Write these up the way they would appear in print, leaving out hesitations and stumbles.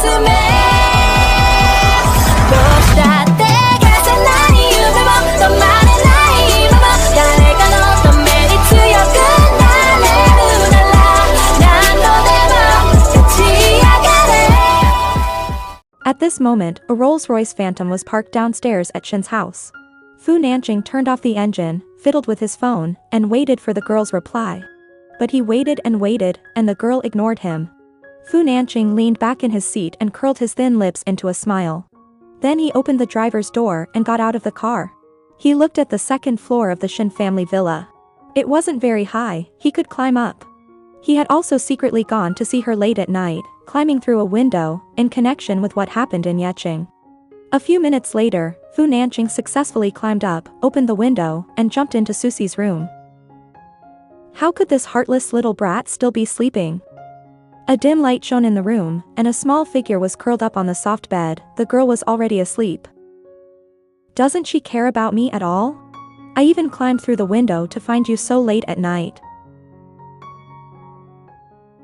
가슴에 무엇이라대 가진 난 이유를 더 많은 나의 힘을 달래가 넣었던 매일 투여근 날래 우랄라 난 너의 맘 같이 야가래. At this moment, a Rolls-Royce Phantom was parked downstairs at Shin's house. Fu Nanqing turned off the engine, fiddled with his phone, and waited for the girl's reply. But he waited, and the girl ignored him. Fu Nanqing leaned back in his seat and curled his thin lips into a smile. Then he opened the driver's door and got out of the car. He looked at the second floor of the Shin family villa. It wasn't very high, he could climb up. He had also secretly gone to see her late at night, climbing through a window, in connection with what happened in Yeqing. A few minutes later, Fu Nanqing successfully climbed up, opened the window, and jumped into Zhuxi's room. How could this heartless little brat still be sleeping? A dim light shone in the room, and a small figure was curled up on the soft bed. The girl was already asleep. Doesn't she care about me at all? I even climbed through the window to find you so late at night.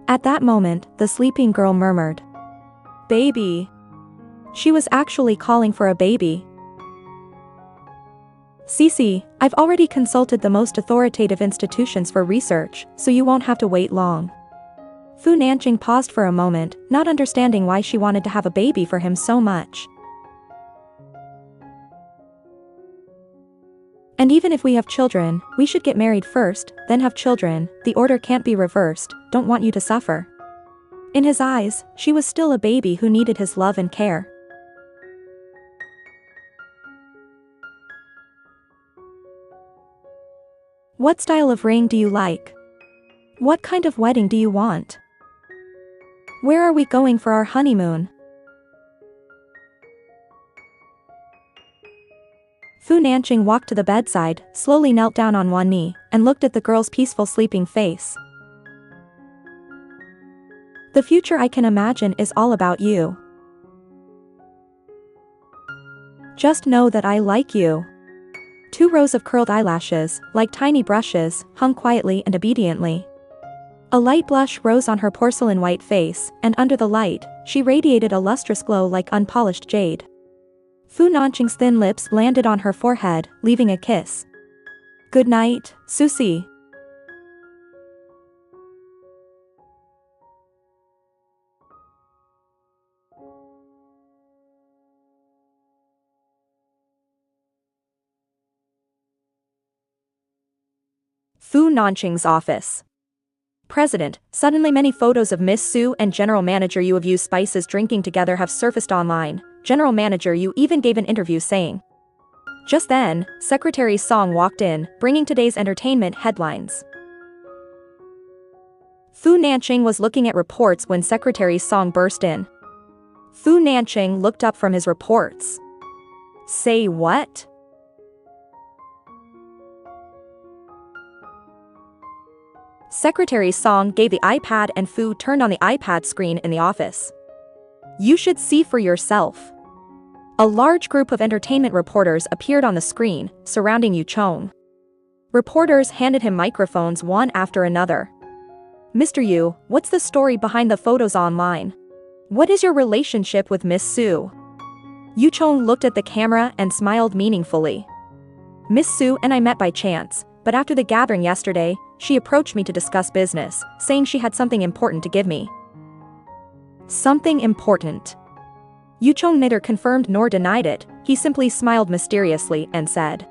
At that moment, the sleeping girl murmured, "Baby." She was actually calling for a baby. "Cece, I've already consulted the most authoritative institutions for research, so you won't have to wait long." Fu Nanqing paused for a moment, not understanding why she wanted to have a baby for him so much. "And even if we have children, we should get married first, then have children. The order can't be reversed. Don't want you to suffer." In his eyes, she was still a baby who needed his love and care. "What style of ring do you like? What kind of wedding do you want? Where are we going for our honeymoon?" Fu Nanqing walked to the bedside, slowly knelt down on one knee, and looked at the girl's peaceful sleeping face. "The future I can imagine is all about you. Just know that I like you." 2 rows of curled eyelashes, like tiny brushes, hung quietly and obediently. A light blush rose on her porcelain white face, and under the light, she radiated a lustrous glow like unpolished jade. Fu Nanqing's thin lips landed on her forehead, leaving a kiss. "Good night, Zhuxi." Fu Nanqing's office. President, suddenly many photos of Miss Su and General Manager Yu of Yu Spices drinking together have surfaced online. General Manager Yu even gave an interview saying. Just then, Secretary Song walked in, bringing today's entertainment headlines. Fu Nanqing was looking at reports when Secretary Song burst in. Fu Nanqing looked up from his reports. "Say what?" Secretary Song gave the iPad and Fu turned on the iPad screen in the office. "You should see for yourself." A large group of entertainment reporters appeared on the screen, surrounding Yu Chong. Reporters handed him microphones one after another. "Mr. Yu, what's the story behind the photos online? What is your relationship with Miss Su?" Yu Chong looked at the camera and smiled meaningfully. "Miss Su and I met by chance, but after the gathering yesterday, she approached me to discuss business, saying she had something important to give me." Something important. Yu Chong neither confirmed nor denied it, he simply smiled mysteriously and said,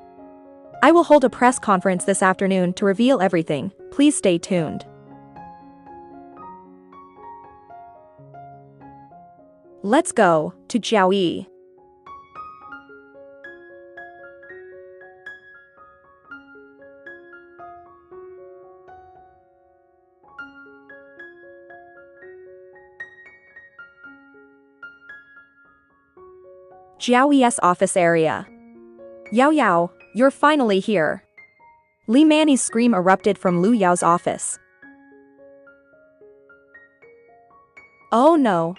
"I will hold a press conference this afternoon to reveal everything, please stay tuned." Let's go to Jiaoyi. Jiaoyi's office area. "Yao Yao, you're finally here." Li Manny's scream erupted from Lu Yao's office. "Oh no.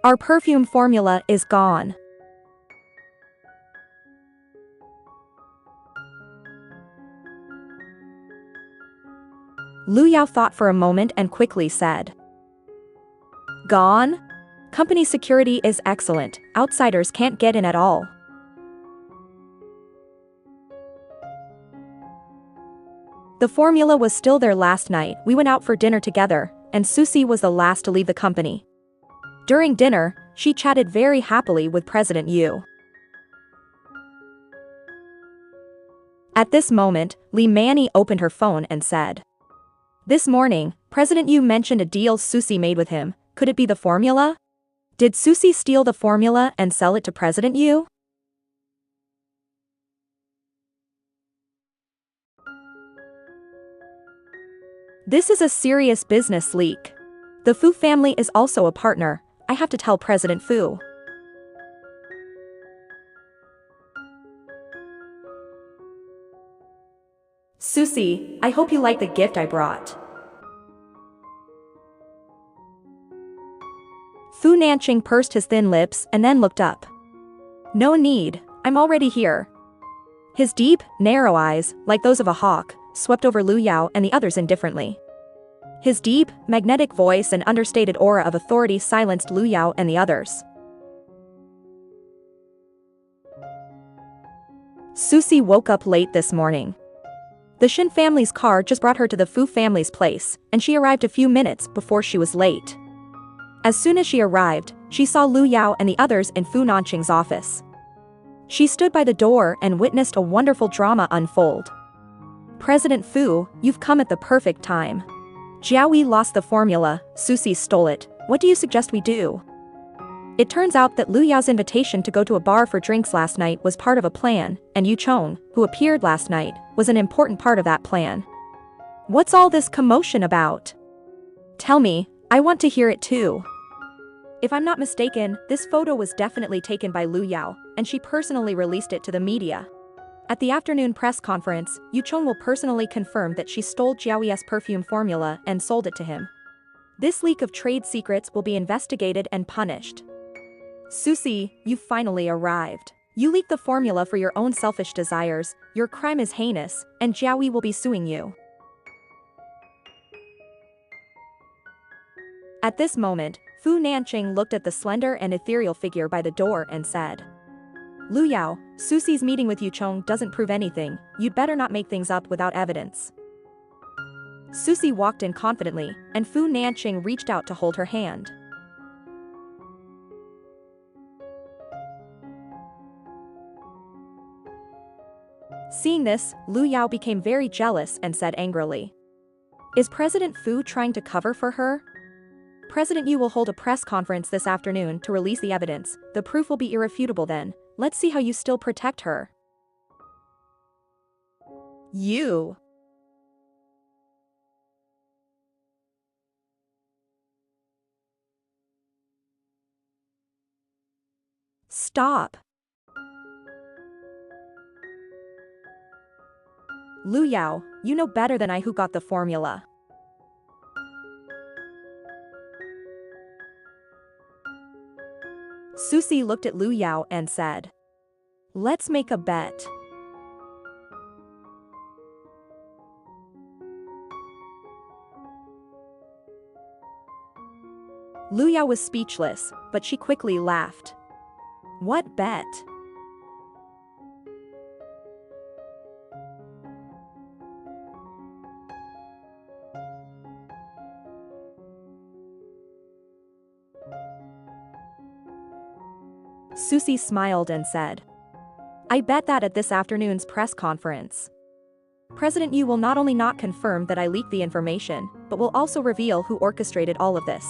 Our perfume formula is gone." Lu Yao thought for a moment and quickly said. "Gone? Company security is excellent, outsiders can't get in at all. The formula was still there last night. We went out for dinner together, and Zhuxi was the last to leave the company. During dinner, she chatted very happily with President Yu. At this moment, Li Manny opened her phone and said, "This morning, President Yu mentioned a deal Zhuxi made with him. Could it be the formula? Did Zhuxi steal the formula and sell it to President Yu?" This is a serious business leak. The Fu family is also a partner. I have to tell President Fu. Zhuxi, I hope you like the gift I brought. Fu Nanqing pursed his thin lips and then looked up. No need, I'm already here. His deep, narrow eyes, like those of a hawk, swept over Lu Yao and the others indifferently. His deep, magnetic voice and understated aura of authority silenced Lu Yao and the others. Zhuxi woke up late this morning. The Shin family's car just brought her to the Fu family's place, and she arrived a few minutes before she was late. As soon as she arrived, she saw Lu Yao and the others in Fu Nanqing's office. She stood by the door and witnessed a wonderful drama unfold. President Fu, you've come at the perfect time. Jiaoyi lost the formula, Zhuxi stole it. What do you suggest we do? It turns out that Lu Yao's invitation to go to a bar for drinks last night was part of a plan, and Yu Chong, who appeared last night, was an important part of that plan. What's all this commotion about? Tell me, I want to hear it too. If I'm not mistaken, this photo was definitely taken by Lu Yao, and she personally released it to the media. At the afternoon press conference, Yu Chong will personally confirm that she stole Jiaoyi's perfume formula and sold it to him. This leak of trade secrets will be investigated and punished. Zhuxi, you finally arrived. You leaked the formula for your own selfish desires, your crime is heinous, and Jiaoyi will be suing you. At this moment, Fu Nanqing looked at the slender and ethereal figure by the door and said, Lu Yao, Zhuxi's meeting with Yu Chong doesn't prove anything, you'd better not make things up without evidence. Zhuxi walked in confidently, and Fu Nanqing reached out to hold her hand. Seeing this, Lu Yao became very jealous and said angrily, "Is President Fu trying to cover for her? President Yu will hold a press conference this afternoon to release the evidence. The proof will be irrefutable then. Let's see how you still protect her." You. Stop. Lu Yao, you know better than I who got the formula. Zhuxi looked at Lu Yao and said, "Let's make a bet." Lu Yao was speechless, but she quickly laughed. What bet? Zhuxi smiled and said, "I bet that at this afternoon's press conference. President Yu will not only not confirm that I leaked the information, but will also reveal who orchestrated all of this."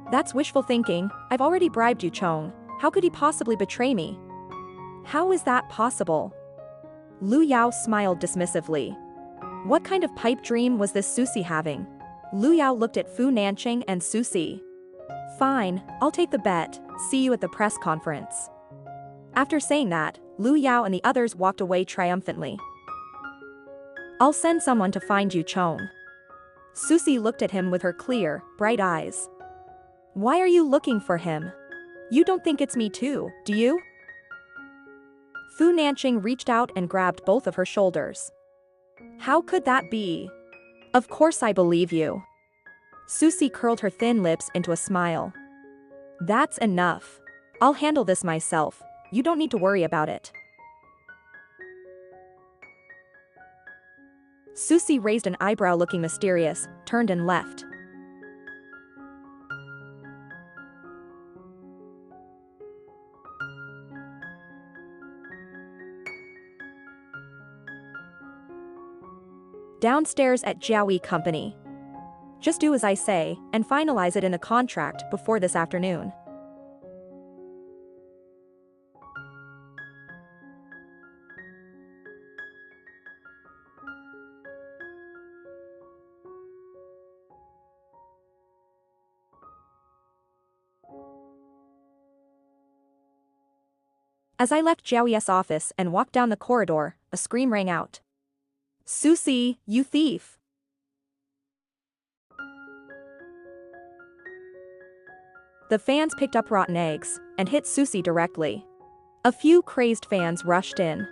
That's wishful thinking. I've already bribed Yu Chong. How could he possibly betray me? How is that possible? Lu Yao smiled dismissively. What kind of pipe dream was this Zhuxi having? Lu Yao looked at Fu Nanqing and Zhuxi. Fine, I'll take the bet, see you at the press conference. After saying that, Lu Yao and the others walked away triumphantly. I'll send someone to find Yu Chong. Zhuxi looked at him with her clear, bright eyes. Why are you looking for him? You don't think it's me too, do you? Fu Nanqing reached out and grabbed both of her shoulders. How could that be? Of course I believe you. Zhuxi curled her thin lips into a smile. That's enough. I'll handle this myself, you don't need to worry about it. Zhuxi raised an eyebrow looking mysterious, turned and left. Downstairs at Zhuxi Company. Just do as I say, and finalize it in a contract before this afternoon. As I left Zhuxi's office and walked down the corridor, a scream rang out. Zhuxi, you thief! The fans picked up rotten eggs and hit Zhuxi directly. A few crazed fans rushed in.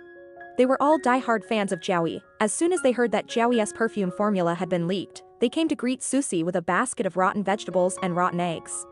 They were all die-hard fans of Zhuxi. As soon as they heard that Zhuxi's perfume formula had been leaked, they came to greet Zhuxi with a basket of rotten vegetables and rotten eggs.